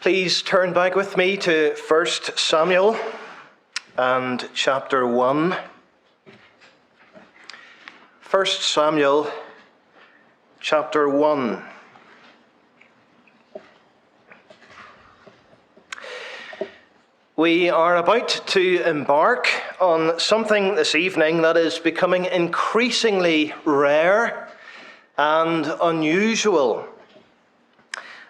Please turn back with me to 1 Samuel and chapter 1. 1 Samuel chapter 1. We are about to embark on something this evening that is becoming increasingly rare and unusual.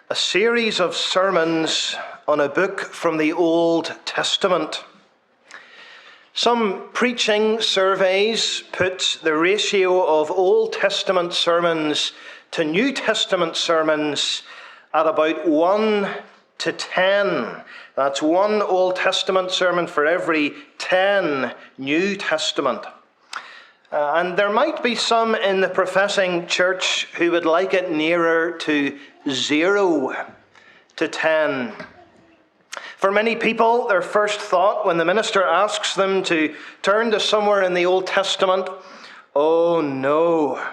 A series of sermons on a book from the Old Testament. Some preaching surveys put the ratio of Old Testament sermons to New Testament sermons at about 1 to 10. That's one Old Testament sermon for every 10 New Testament. And there might be some in the professing church who would like it nearer to 0 to 10. For many people, their first thought when the minister asks them to turn to somewhere in the Old Testament, oh no,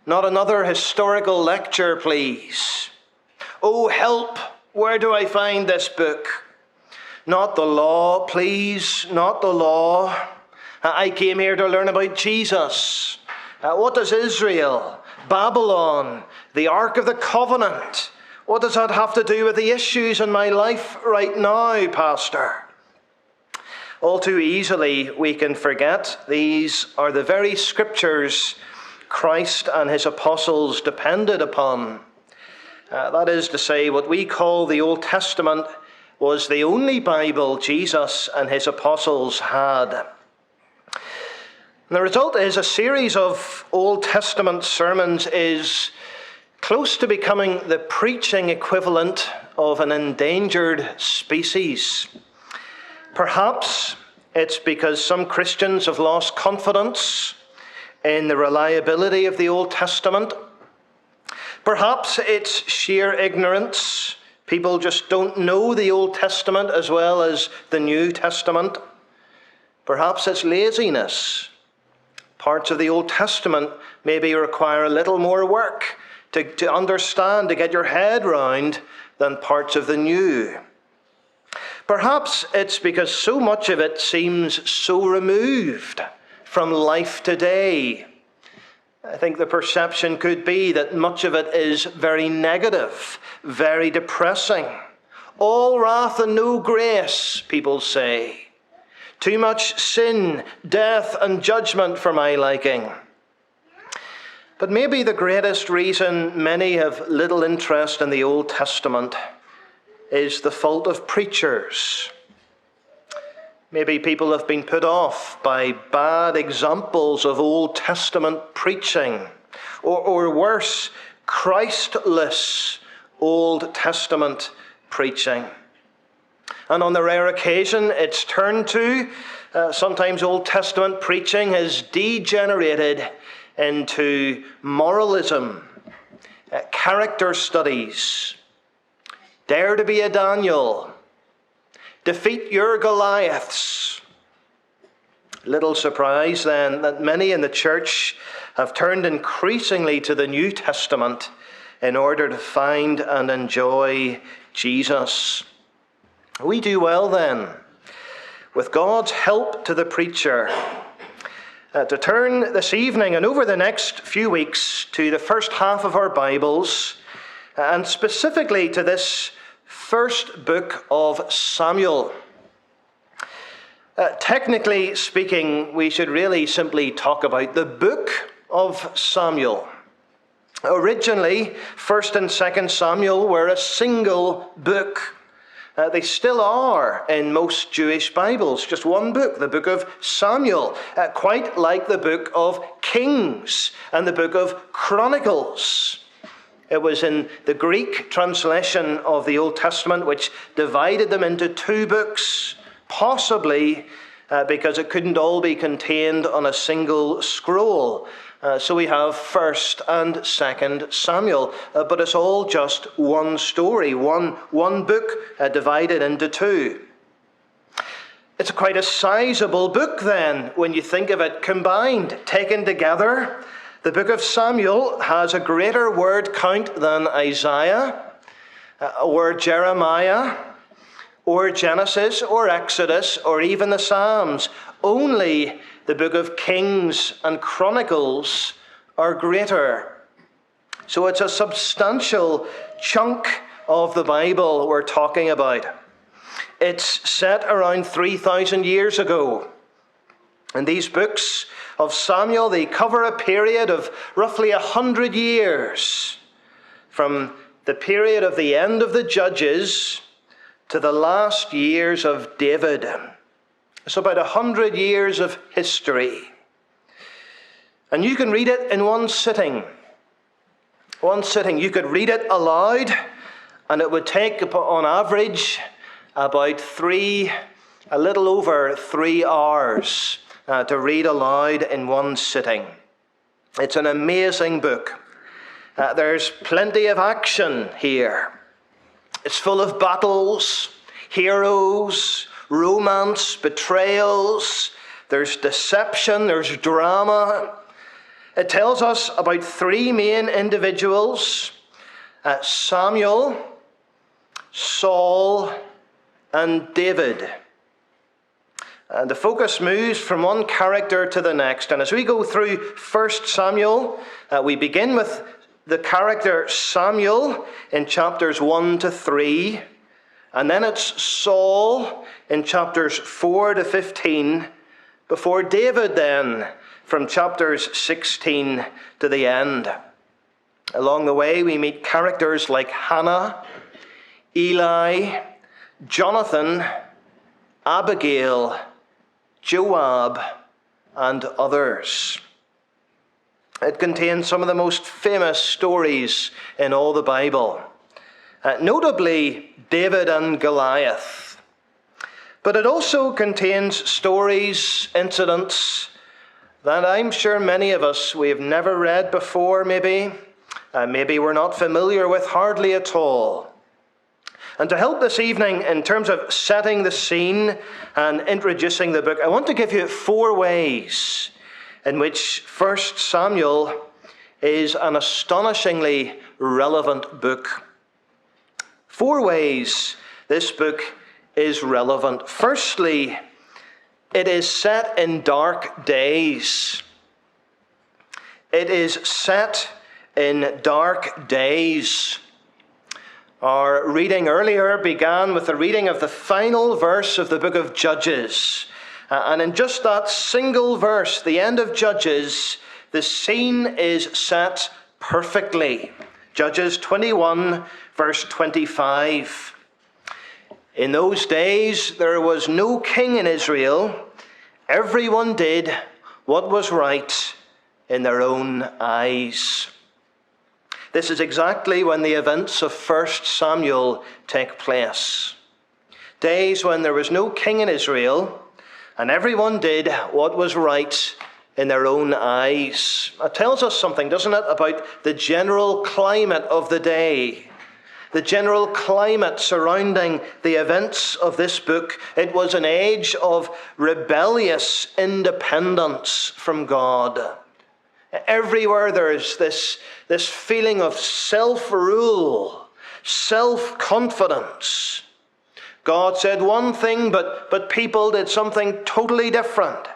not another historical lecture, please. Oh help, where do I find this book? Not the law, please, not the law. I came here to learn about Jesus. What does Israel, Babylon, the Ark of the Covenant, what does that have to do with the issues in my life right now, Pastor? All too easily we can forget these are the very scriptures Christ and his apostles depended upon. That is to say, what we call the Old Testament was the only Bible Jesus and his apostles had. And the result is a series of Old Testament sermons is close to becoming the preaching equivalent of an endangered species. Perhaps it's because some Christians have lost confidence in the reliability of the Old Testament. Perhaps it's sheer ignorance. People just don't know the Old Testament as well as the New Testament. Perhaps it's laziness. Parts of the Old Testament maybe require a little more work to understand, to get your head round, than parts of the New. Perhaps it's because so much of it seems so removed from life today. I think the perception could be that much of it is very negative, very depressing. All wrath and no grace, people say. Too much sin, death, and judgment for my liking. But maybe the greatest reason many have little interest in the Old Testament is the fault of preachers. Maybe people have been put off by bad examples of Old Testament preaching, or worse, Christless Old Testament preaching. And on the rare occasion it's turned to, sometimes Old Testament preaching has degenerated into moralism, character studies, dare to be a Daniel, defeat your Goliaths. Little surprise then that many in the church have turned increasingly to the New Testament in order to find and enjoy Jesus. We do well then, with God's help to the preacher, to turn this evening and over the next few weeks to the first half of our Bibles, and specifically to this first book of Samuel. Technically speaking, we should really simply talk about the book of Samuel. Originally, 1 and 2 Samuel were a single book. They still are in most Jewish Bibles, just one book, the book of Samuel, quite like the book of Kings and the book of Chronicles. It was in the Greek translation of the Old Testament which divided them into two books, possibly because it couldn't all be contained on a single scroll. So we have 1 and 2 Samuel, but it's all just one story, one book divided into two. It's quite a sizable book then, when you think of it combined, taken together. The book of Samuel has a greater word count than Isaiah, or Jeremiah, or Genesis, or Exodus, or even the Psalms. Only the book of Kings and Chronicles are greater. So it's a substantial chunk of the Bible we're talking about. It's set around 3,000 years ago. And these books of Samuel, they cover a period of roughly 100 years, from the period of the end of the Judges to the last years of David. It's about 100 years of history. And you can read it in one sitting. One sitting. You could read it aloud, and it would take, on average, about a little over 3 hours to read aloud in one sitting. It's an amazing book. There's plenty of action here. It's full of battles, heroes, romance, betrayals. There's deception, there's drama. It tells us about 3 main individuals: Samuel, Saul, and David. And the focus moves from one character to the next. And as we go through 1 Samuel, we begin with the character Samuel in chapters 1 to 3. And then it's Saul in chapters 4 to 15, before David then from chapters 16 to the end. Along the way, we meet characters like Hannah, Eli, Jonathan, Abigail, Joab, and others. It contains some of the most famous stories in all the Bible, notably David and Goliath. But it also contains stories, incidents that I'm sure many of us, we have never read before, maybe we're not familiar with hardly at all. And to help this evening in terms of setting the scene and introducing the book, I want to give you 4 ways in which 1 Samuel is an astonishingly relevant book. 4 ways this book is relevant. Firstly, it is set in dark days. It is set in dark days. Our reading earlier began with the reading of the final verse of the book of Judges. And in just that single verse, the end of Judges, the scene is set perfectly. Judges 21, verse 25. In those days there was no king in Israel. Everyone did what was right in their own eyes. This is exactly when the events of 1 Samuel take place. Days when there was no king in Israel, and everyone did what was right in their own eyes. It tells us something, doesn't it, about the general climate of the day. The general climate surrounding the events of this book. It was an age of rebellious independence from God. Everywhere there is this feeling of self-rule, self-confidence. God said one thing, but people did something totally different.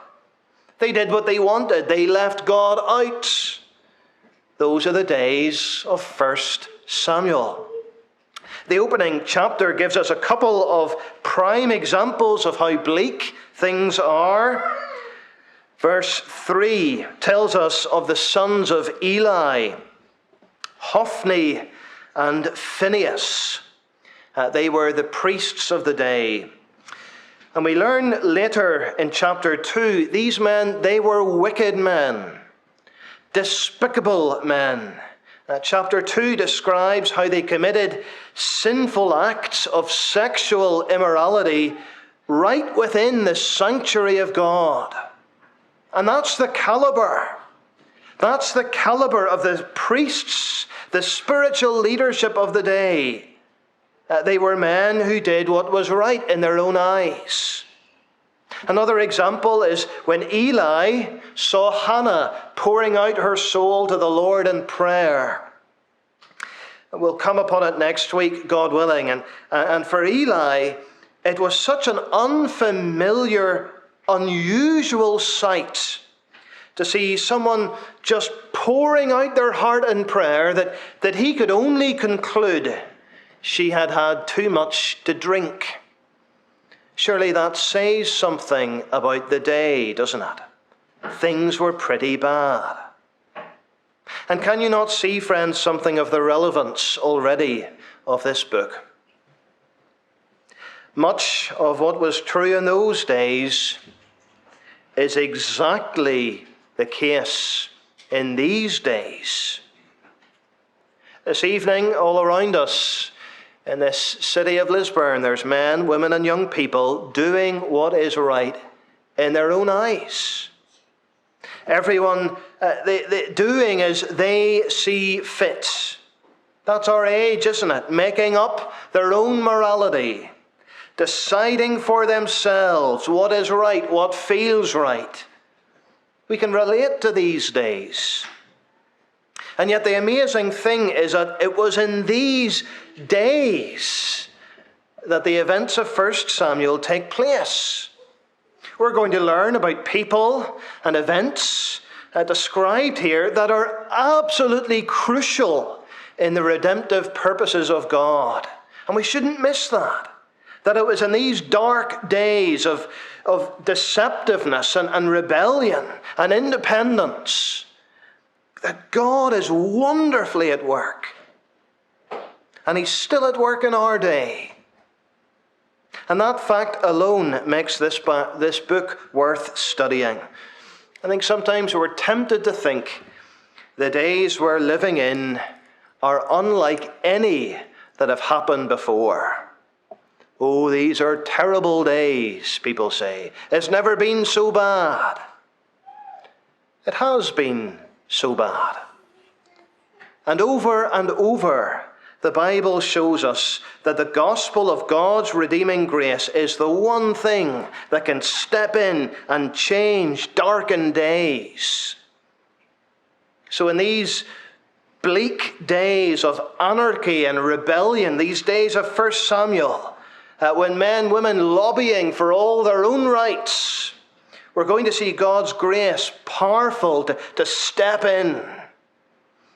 They did what they wanted. They left God out. Those are the days of 1 Samuel. The opening chapter gives us a couple of prime examples of how bleak things are. Verse 3 tells us of the sons of Eli, Hophni and Phinehas. They were the priests of the day. And we learn later in chapter 2, these men, they were wicked men, despicable men. Chapter 2 describes how they committed sinful acts of sexual immorality right within the sanctuary of God. And that's the caliber. That's the caliber of the priests, the spiritual leadership of the day. They were men who did what was right in their own eyes. Another example is when Eli saw Hannah pouring out her soul to the Lord in prayer. We'll come upon it next week, God willing. And for Eli, it was such an unfamiliar, unusual sight to see someone just pouring out their heart in prayer that he could only conclude she had had too much to drink. Surely that says something about the day, doesn't it? Things were pretty bad. And can you not see, friends, something of the relevance already of this book? Much of what was true in those days is exactly the case in these days. This evening, all around us in this city of Lisburn, there's men, women, and young people doing what is right in their own eyes. Everyone they doing as they see fit. That's our age, isn't it? Making up their own morality, deciding for themselves what is right, what feels right. We can relate to these days. And yet the amazing thing is that it was in these days that the events of 1 Samuel take place. We're going to learn about people and events described here that are absolutely crucial in the redemptive purposes of God. And we shouldn't miss that. That it was in these dark days of deceptiveness and rebellion and independence that God is wonderfully at work. And He's still at work in our day. And that fact alone makes this book worth studying. I think sometimes we're tempted to think the days we're living in are unlike any that have happened before. Oh, these are terrible days, people say. It's never been so bad. It has been so bad. And over, the Bible shows us that the gospel of God's redeeming grace is the one thing that can step in and change darkened days. So in these bleak days of anarchy and rebellion, these days of 1 Samuel, when men and women lobbying for all their own rights, we're going to see God's grace powerful to step in.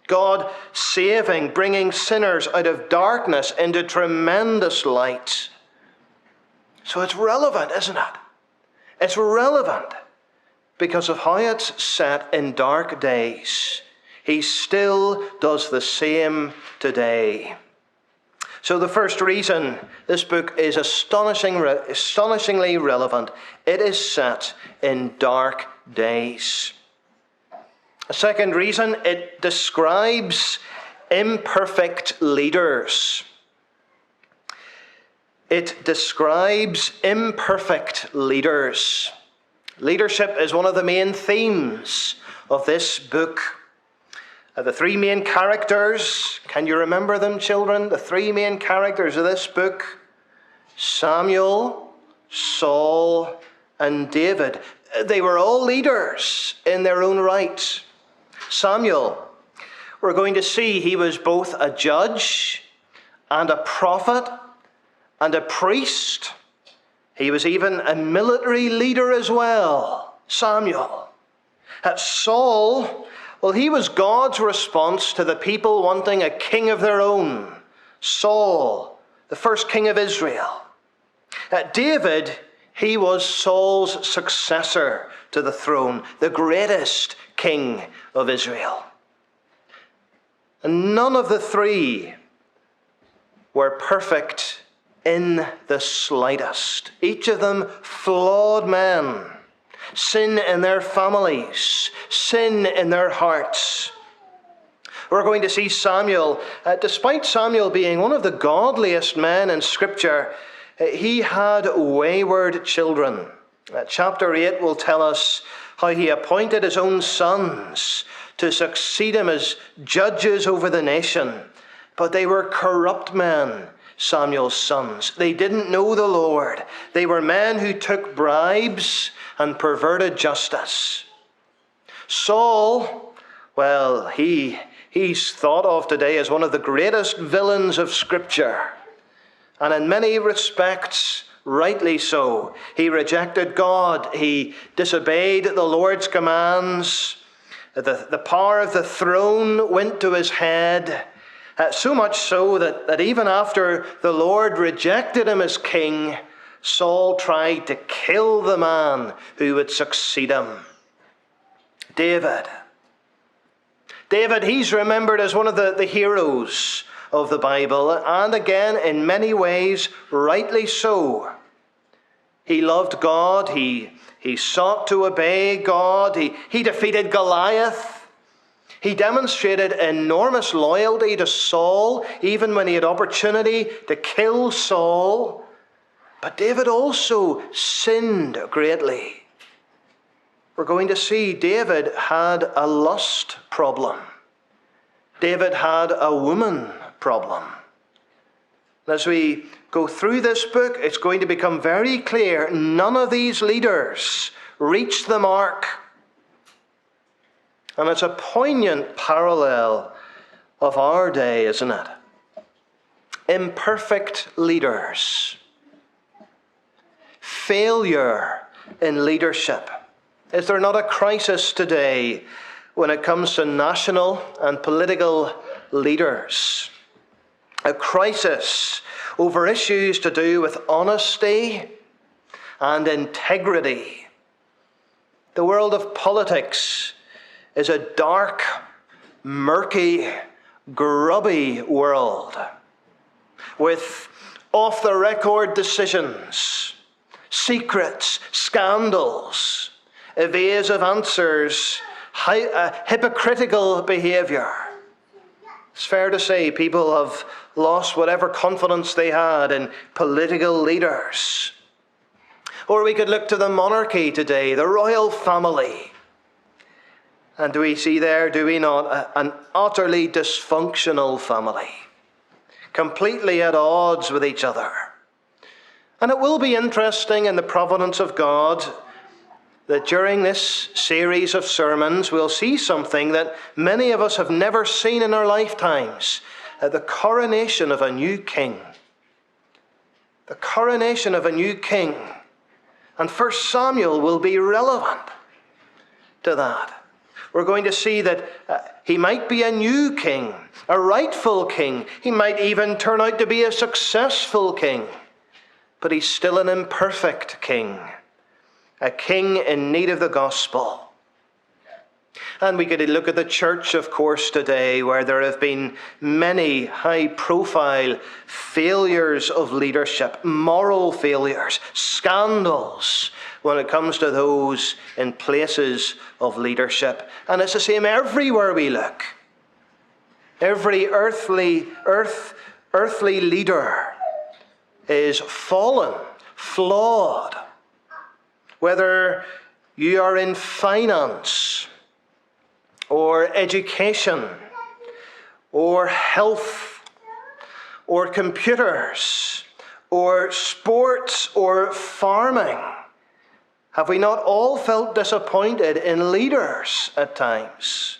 God saving, bringing sinners out of darkness into tremendous light. So it's relevant, isn't it? It's relevant because of how it's set in dark days. He still does the same today. So the first reason this book is astonishingly relevant, it is set in dark days. A second reason, it describes imperfect leaders. It describes imperfect leaders. Leadership is one of the main themes of this book. The three main characters, can you remember them, children? The three main characters of this book: Samuel, Saul, and David. They were all leaders in their own right. Samuel, we're going to see he was both a judge and a prophet and a priest. He was even a military leader as well, Samuel. Saul, well, he was God's response to the people wanting a king of their own. Saul, the first king of Israel. David, he was Saul's successor to the throne, the greatest king of Israel. And none of the three were perfect in the slightest. Each of them flawed men. Sin in their families, sin in their hearts. We're going to see Samuel, despite Samuel being one of the godliest men in Scripture, he had wayward children. Chapter 8 will tell us how he appointed his own sons to succeed him as judges over the nation. But they were corrupt men, Samuel's sons. They didn't know the Lord. They were men who took bribes and perverted justice. Saul, well, he He's thought of today as one of the greatest villains of Scripture. And in many respects, rightly so. He rejected God. He disobeyed the Lord's commands. The power of the throne went to his head. So much so that even after the Lord rejected him as king, Saul tried to kill the man who would succeed him. David, he's remembered as one of the heroes of the Bible, and again, in many ways, rightly so. He loved God. He sought to obey God. He defeated Goliath. He demonstrated enormous loyalty to Saul, even when he had opportunity to kill Saul. But David also sinned greatly. We're going to see David had a lust problem. David had a woman problem. As we go through this book, it's going to become very clear none of these leaders reached the mark. And it's a poignant parallel of our day, isn't it? Imperfect leaders. Failure in leadership. Is there not a crisis today when it comes to national and political leaders? A crisis over issues to do with honesty and integrity. The world of politics is a dark, murky, grubby world with off-the-record decisions, secrets, scandals, evasive answers, hypocritical behavior. It's fair to say people have lost whatever confidence they had in political leaders. Or we could look to the monarchy today, the royal family. And do we see there, do we not, an utterly dysfunctional family, completely at odds with each other. And it will be interesting in the providence of God that during this series of sermons we'll see something that many of us have never seen in our lifetimes, the coronation of a new king. The coronation of a new king. And 1 Samuel will be relevant to that. We're going to see that he might be a new king, a rightful king. He might even turn out to be a successful king. But he's still an imperfect king. A king in need of the gospel. And we could look at the church, of course, today, where there have been many high-profile failures of leadership, moral failures, scandals, when it comes to those in places of leadership. And it's the same everywhere we look. Every earthly leader is fallen, flawed. Whether you are in finance, or education, or health, or computers, or sports, or farming, have we not all felt disappointed in leaders at times?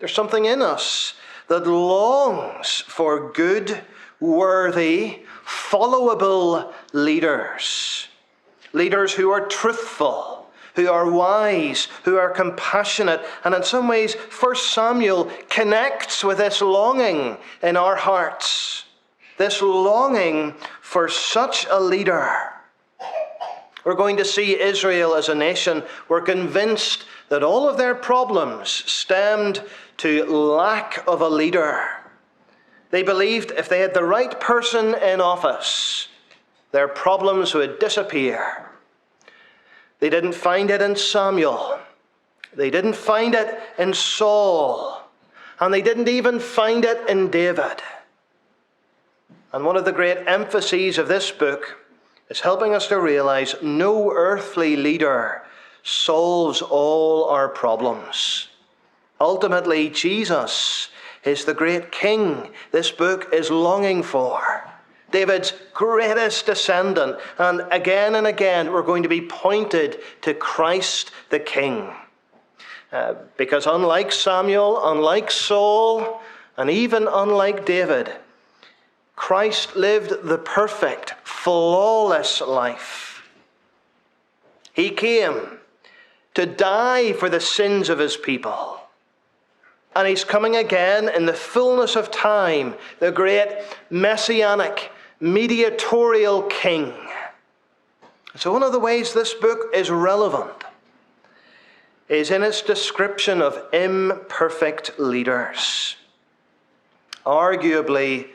There's something in us that longs for good, worthy, followable leaders. Leaders who are truthful, who are wise, who are compassionate. And in some ways, 1 Samuel connects with this longing in our hearts. This longing for such a leader. We're going to see Israel as a nation. We're convinced that all of their problems stemmed to lack of a leader. They believed if they had the right person in office, their problems would disappear. They didn't find it in Samuel. They didn't find it in Saul. And they didn't even find it in David. And one of the great emphases of this book is helping us to realize no earthly leader solves all our problems. Ultimately, Jesus is the great king this book is longing for. David's greatest descendant. And again we're going to be pointed to Christ the King. Because unlike Samuel, unlike Saul, and even unlike David, Christ lived the perfect, flawless life. He came to die for the sins of his people. And he's coming again in the fullness of time, the great messianic, mediatorial king. So one of the ways this book is relevant is in its description of imperfect leaders. Arguably,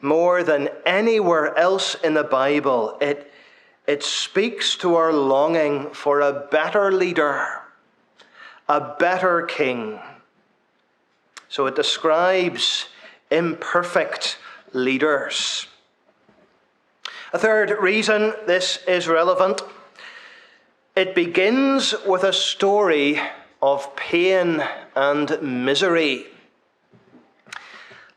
more than anywhere else in the Bible, it speaks to our longing for a better leader, a better king. So it describes imperfect leaders. A third reason this is relevant: it begins with a story of pain and misery.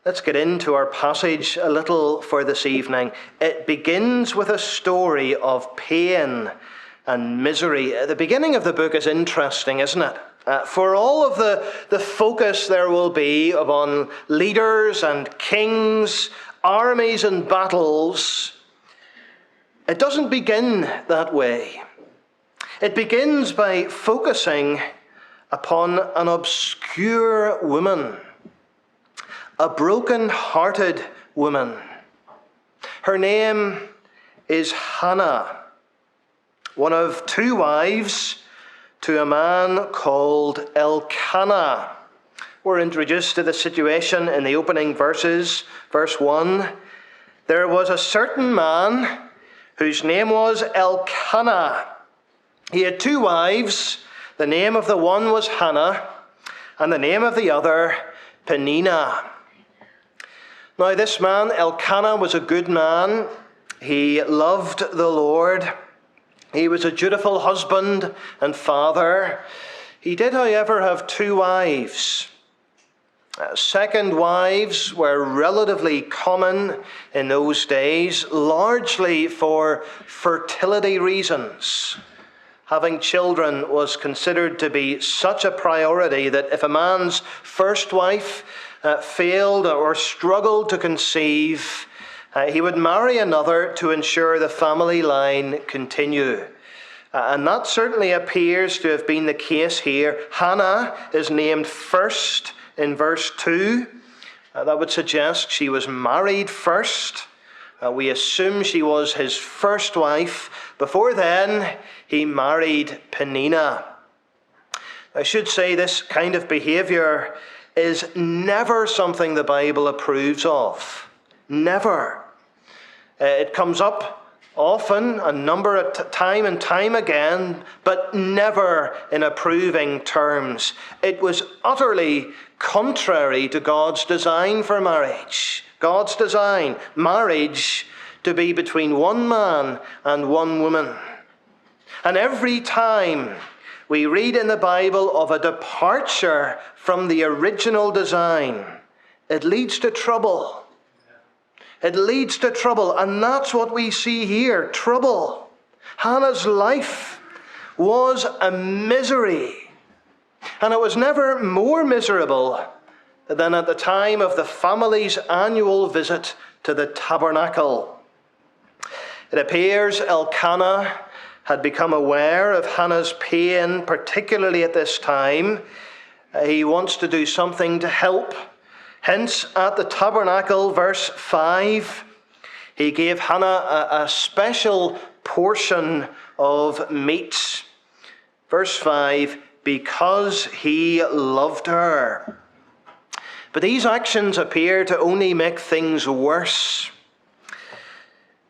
Let's get into our passage a little for this evening. It begins with a story of pain and misery. The beginning of the book is interesting, isn't it? For all of the focus there will be upon leaders and kings, armies and battles, it doesn't begin that way. It begins by focusing upon an obscure woman, a broken-hearted woman. Her name is Hannah, one of two wives to a man called Elkanah. We're introduced to the situation in the opening verses. Verse 1, there was a certain man whose name was Elkanah. He had two wives. The name of the one was Hannah, and the name of the other, Peninnah. Now this man, Elkanah, was a good man. He loved the Lord. He was a dutiful husband and father. He did, however, have two wives. Second wives were relatively common in those days, largely for fertility reasons. Having children was considered to be such a priority that if a man's first wife failed or struggled to conceive, he would marry another to ensure the family line continue. And that certainly appears to have been the case here. Hannah is named first in verse 2. That would suggest she was married first. We assume she was his first wife. Before then, he married Peninnah. I should say this kind of behavior is never something the Bible approves of. Never. It comes up often, a number of time and time again, but never in approving terms. It was utterly contrary to God's design for marriage. God's design, marriage, to be between one man and one woman. And every time we read in the Bible of a departure from the original design, it leads to trouble. It leads to trouble, and that's what we see here, trouble. Hannah's life was a misery, and it was never more miserable than at the time of the family's annual visit to the tabernacle. It appears Elkanah had become aware of Hannah's pain, particularly at this time. He wants to do something to help. Hence, at the tabernacle, verse 5, he gave Hannah a special portion of meat. Verse 5, because he loved her. But these actions appear to only make things worse,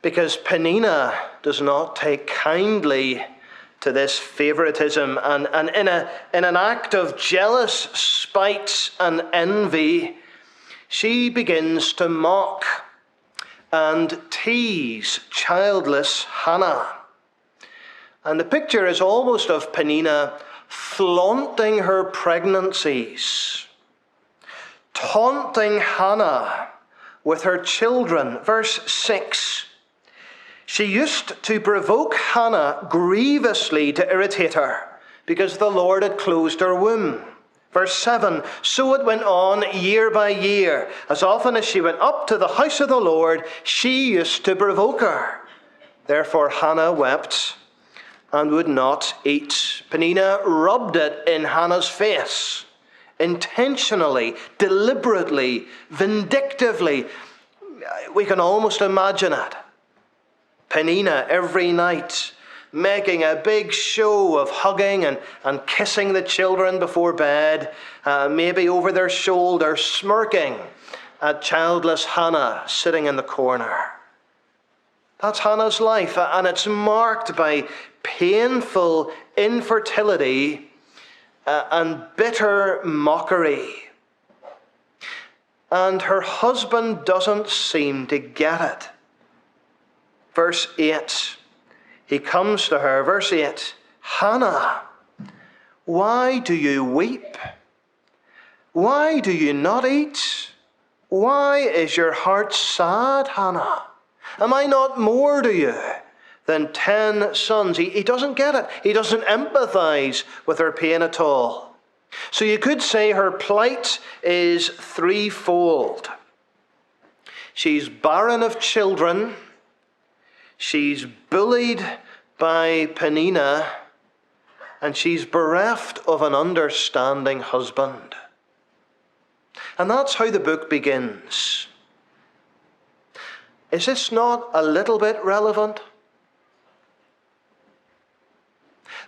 because Peninnah does not take kindly to this favoritism, and in an act of jealous spite and envy, she begins to mock and tease childless Hannah. And the picture is almost of Peninnah flaunting her pregnancies, taunting Hannah with her children. Verse 6, she used to provoke Hannah grievously to irritate her because the Lord had closed her womb. Verse 7, so it went on year by year. As often as she went up to the house of the Lord, she used to provoke her. Therefore Hannah wept and would not eat. Peninnah rubbed it in Hannah's face, intentionally, deliberately, vindictively. We can almost imagine it. Peninnah every night making a big show of hugging and kissing the children before bed, maybe over their shoulder, smirking at childless Hannah sitting in the corner. That's Hannah's life, and it's marked by painful infertility and bitter mockery. And her husband doesn't seem to get it. Verse 8. He comes to her, verse 8, Hannah, why do you weep? Why do you not eat? Why is your heart sad, Hannah? Am I not more to you than 10 sons? He doesn't get it. He doesn't empathize with her pain at all. So you could say her plight is threefold. She's barren of children. She's bullied by Peninnah, and she's bereft of an understanding husband. And that's how the book begins. Is this not a little bit relevant?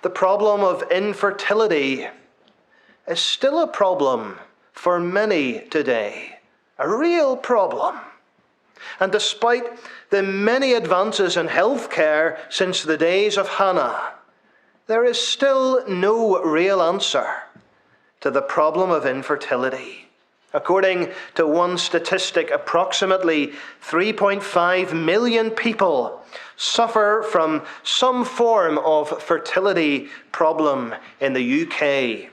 The problem of infertility is still a problem for many today, a real problem. And despite the many advances in healthcare since the days of Hannah, there is still no real answer to the problem of infertility. According to one statistic, approximately 3.5 million people suffer from some form of fertility problem in the UK.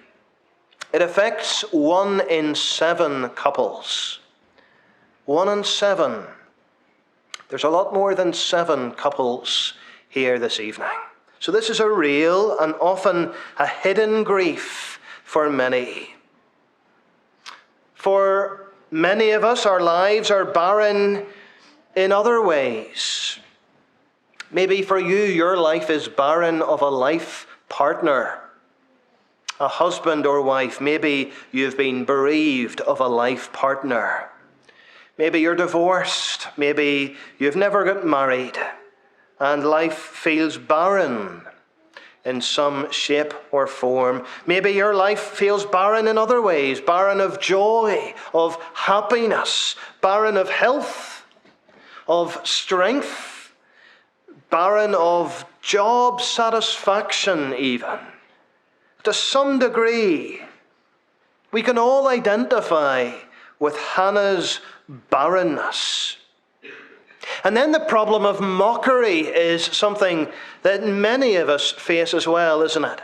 It affects 1 in 7 couples. 1 in 7. There's a lot more than 7 couples here this evening. So this is a real and often a hidden grief for many. For many of us, our lives are barren in other ways. Maybe for you, your life is barren of a life partner, a husband or wife. Maybe you've been bereaved of a life partner. Maybe you're divorced. Maybe you've never got married. And life feels barren in some shape or form. Maybe your life feels barren in other ways. Barren of joy, of happiness. Barren of health, of strength. Barren of job satisfaction even. To some degree, we can all identify with Hannah's barrenness. And then the problem of mockery is something that many of us face as well, isn't it?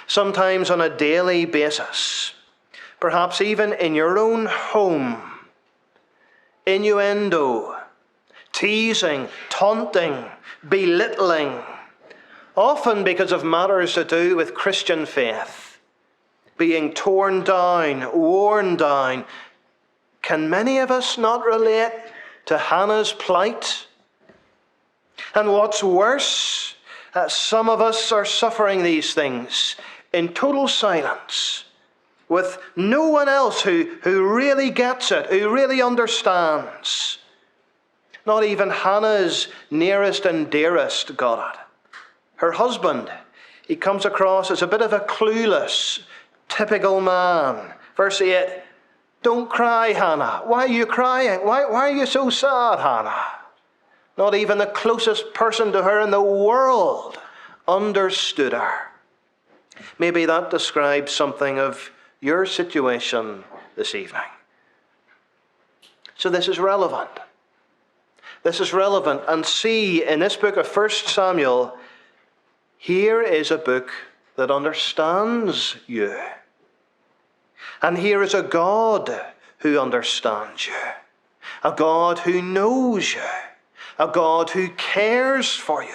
Sometimes on a daily basis. Perhaps even in your own home. Innuendo, teasing, taunting, belittling. Often because of matters to do with Christian faith. Being torn down, worn down. Can many of us not relate to Hannah's plight? And what's worse, some of us are suffering these things in total silence, with no one else who really gets it, who really understands. Not even Hannah's nearest and dearest got it. Her husband, he comes across as a bit of a clueless, typical man. Verse 8, don't cry, Hannah. Why are you crying? Why are you so sad, Hannah? Not even the closest person to her in the world understood her. Maybe that describes something of your situation this evening. So this is relevant. This is relevant. And see, in this book of 1 Samuel, here is a book that understands you. And here is a God who understands you. A God who knows you. A God who cares for you.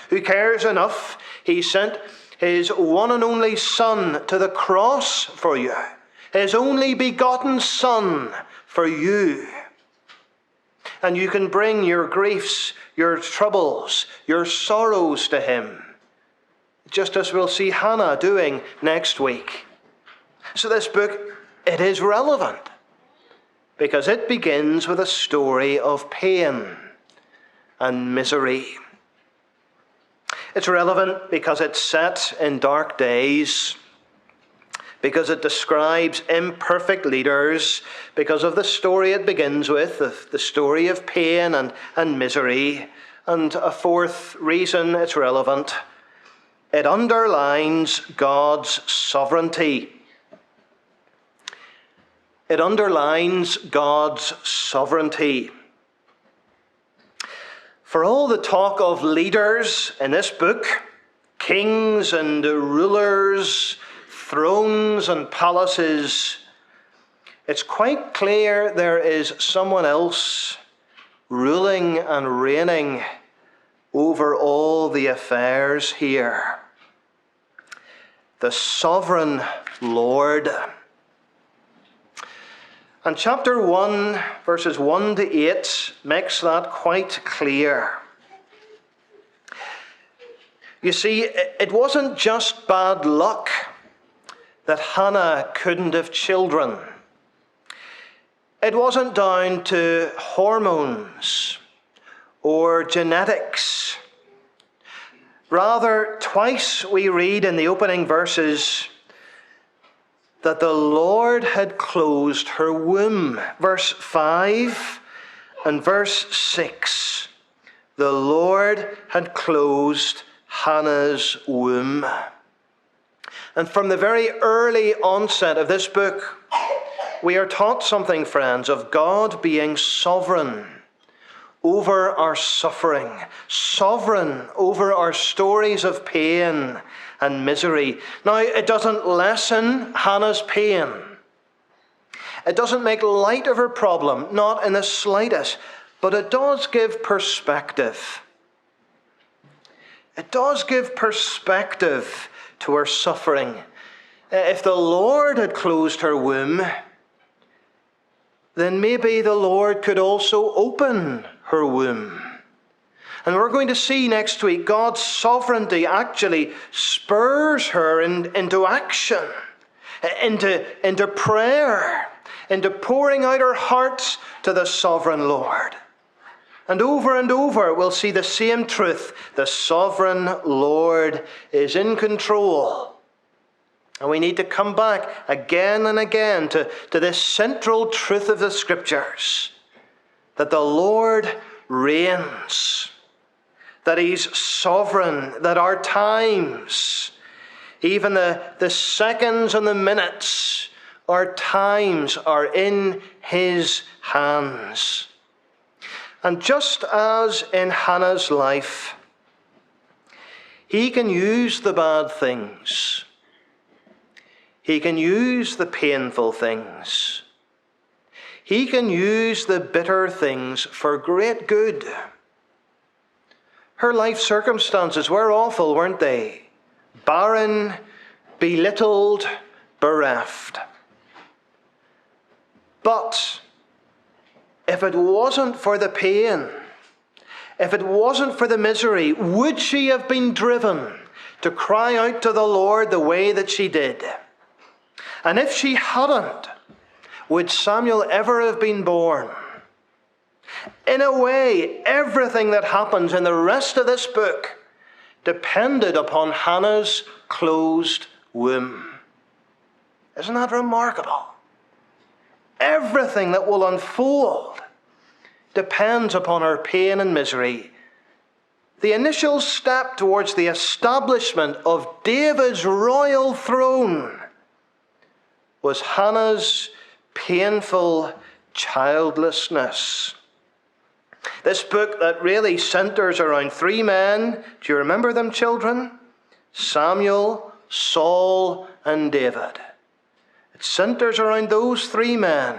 Who cares enough, he sent his one and only Son to the cross for you, his only begotten Son for you. And you can bring your griefs, your troubles, your sorrows to him, just as we'll see Hannah doing next week. So this book, it is relevant because it begins with a story of pain and misery. It's relevant because it's set in dark days, because it describes imperfect leaders, because of the story it begins with, the story of pain and misery. And a fourth reason it's relevant: it underlines God's sovereignty. It underlines God's sovereignty. For all the talk of leaders in this book, kings and rulers, thrones and palaces, it's quite clear there is someone else ruling and reigning over all the affairs here. The sovereign Lord. And chapter 1, verses 1 to 8, makes that quite clear. You see, it wasn't just bad luck that Hannah couldn't have children. It wasn't down to hormones or genetics. Rather, twice we read in the opening verses that the Lord had closed her womb. Verse 5 and verse 6. The Lord had closed Hannah's womb. And from the very early onset of this book, we are taught something, friends, of God being sovereign over our suffering, sovereign over our stories of pain and misery. Now, it doesn't lessen Hannah's pain. It doesn't make light of her problem, not in the slightest, but it does give perspective. It does give perspective to her suffering. If the Lord had closed her womb, then maybe the Lord could also open her womb. And we're going to see next week God's sovereignty actually spurs her into action, into prayer, into pouring out her heart to the sovereign Lord. And over we'll see the same truth. The sovereign Lord is in control. And we need to come back again and again to this central truth of the Scriptures, that the Lord reigns, that he's sovereign, that our times, even the seconds and the minutes, our times are in his hands. And just as in Hannah's life, he can use the bad things. He can use the painful things. He can use the bitter things for great good. Her life circumstances were awful, weren't they? Barren, belittled, bereft. But if it wasn't for the pain, if it wasn't for the misery, would she have been driven to cry out to the Lord the way that she did? And if she hadn't, would Samuel ever have been born? In a way, everything that happens in the rest of this book depended upon Hannah's closed womb. Isn't that remarkable? Everything that will unfold depends upon her pain and misery. The initial step towards the establishment of David's royal throne was Hannah's painful childlessness. This book that really centers around three men. Do you remember them, children? Samuel, Saul, and David. It centers around those three men.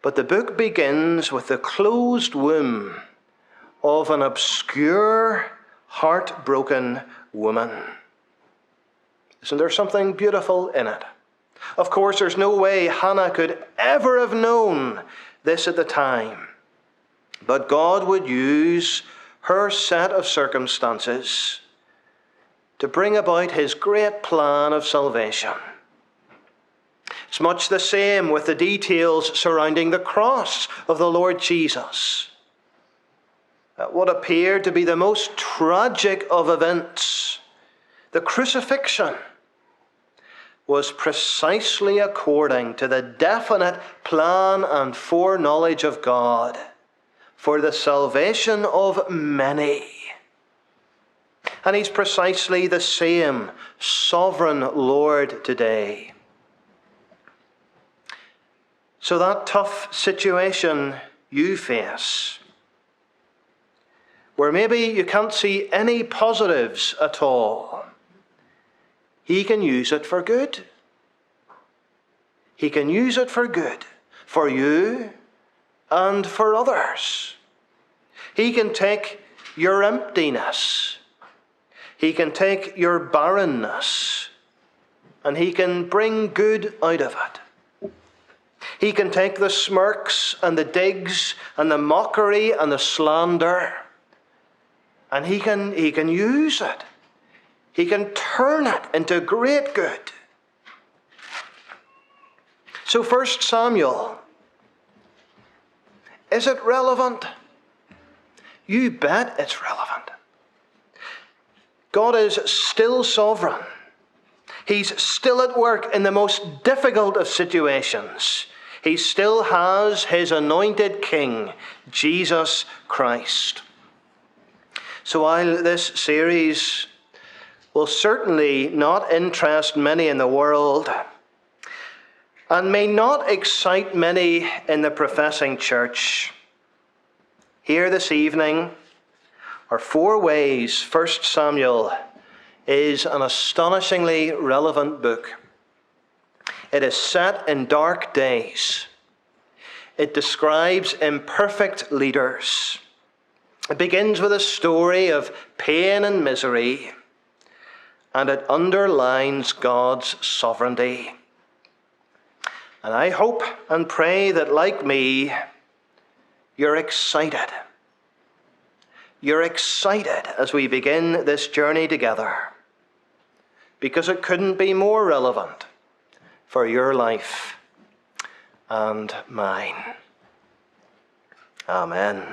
But the book begins with the closed womb of an obscure, heartbroken woman. Isn't there something beautiful in it? Of course, there's no way Hannah could ever have known this at the time. But God would use her set of circumstances to bring about his great plan of salvation. It's much the same with the details surrounding the cross of the Lord Jesus. What appeared to be the most tragic of events, the crucifixion, was precisely according to the definite plan and foreknowledge of God for the salvation of many. And he's precisely the same sovereign Lord today. So that tough situation you face, where maybe you can't see any positives at all, he can use it for good. He can use it for good, for you and for others. He can take your emptiness. He can take your barrenness, and he can bring good out of it. He can take the smirks and the digs and the mockery and the slander, and he can use it. He can turn it into great good. So 1 Samuel, is it relevant? You bet it's relevant. God is still sovereign. He's still at work in the most difficult of situations. He still has his anointed King, Jesus Christ. So while this series will certainly not interest many in the world and may not excite many in the professing church, here this evening are 4 ways 1 Samuel is an astonishingly relevant book. It is set in dark days. It describes imperfect leaders. It begins with a story of pain and misery, and it underlines God's sovereignty. And I hope and pray that, like me, you're excited. You're excited as we begin this journey together, because it couldn't be more relevant for your life and mine. Amen.